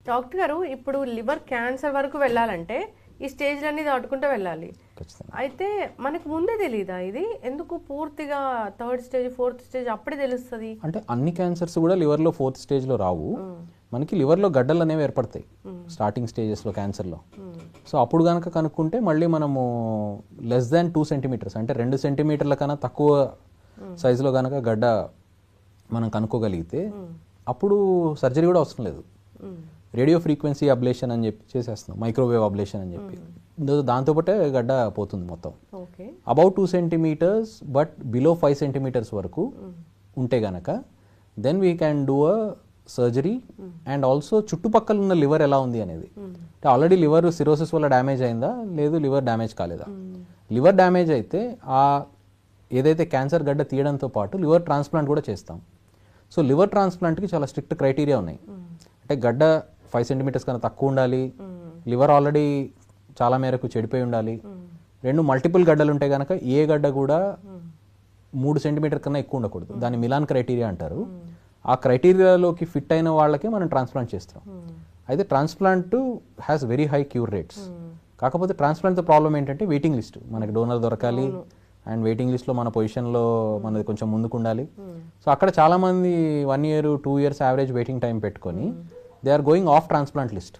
Doctor గారు ఇప్పుడు liver cancer వరకు వెళ్ళాలంటే ఈ స్టేజ్లన్నీ దాటుకుంటూ వెళ్ళాలి. అయితే మనకు ముందే తెలియదా ఇది? ఎందుకు పూర్తిగా థర్డ్ స్టేజ్, ఫోర్త్ స్టేజ్ అప్పుడే తెలుస్తుంది? అంటే అన్ని క్యాన్సర్స్ కూడా లివర్లో ఫోర్త్ స్టేజ్లో రావు. మనకి లివర్లో గడ్డలు అనేవి ఏర్పడతాయి స్టార్టింగ్ స్టేజెస్లో క్యాన్సర్లో. సో అప్పుడు కనుక కనుక్కుంటే మళ్ళీ మనము లెస్ దాన్ 2 సెంటీమీటర్స్ అంటే 2 సెంటీమీటర్ల కన్నా తక్కువ సైజులో కనుక గడ్డ మనం కనుక్కోగలిగితే అప్పుడు సర్జరీ కూడా అవసరం లేదు. రేడియో ఫ్రీక్వెన్సీ అబ్లేషన్ అని చెప్పి చేసేస్తున్నాం, మైక్రోవేవ్ అబ్లేషన్ అని చెప్పి. దాంతోపాటే గడ్డ పోతుంది మొత్తం. About 2 centimetres but below 5 centimetres వరకు ఉంటే గనక then we can do a surgery. And also చుట్టుపక్కల ఉన్న లివర్ ఎలా ఉంది అనేది, అంటే ఆల్రెడీ లివర్ సిరోసిస్ వల్ల డ్యామేజ్ అయిందా లేదు లివర్ డ్యామేజ్ కాలేదా. లివర్ డ్యామేజ్ అయితే ఆ ఏదైతే క్యాన్సర్ గడ్డ తీయడంతో పాటు లివర్ ట్రాన్స్ప్లాంట్ కూడా చేస్తాం. సో లివర్ ట్రాన్స్ప్లాంట్కి చాలా స్ట్రిక్ట్ క్రైటీరియా ఉన్నాయి. అంటే గడ్డ 5 సెంటీమీటర్స్ కన్నా తక్కువ ఉండాలి, లివర్ ఆల్రెడీ చాలా మేరకు చెడిపోయి ఉండాలి, 2 మల్టిపుల్ గడ్డలు ఉంటే కనుక ఏ గడ్డ కూడా 3 సెంటీమీటర్ కన్నా ఎక్కువ ఉండకూడదు. దాన్ని మిలాన్ క్రైటీరియా అంటారు. ఆ క్రైటీరియాలోకి ఫిట్ అయిన వాళ్ళకి మనం ట్రాన్స్ప్లాంట్ చేస్తాం. అయితే transplant has very high cure rates. కాకపోతే ట్రాన్స్ప్లాంట్తో ప్రాబ్లం ఏంటంటే వెయిటింగ్ లిస్ట్, మనకి డోనర్ దొరకాలి అండ్ వెయిటింగ్ లిస్ట్లో మన పొజిషన్లో మనది కొంచెం ముందుకు ఉండాలి. సో అక్కడ చాలామంది 1 year 2 years average waiting time పెట్టుకొని they are going off transplant list.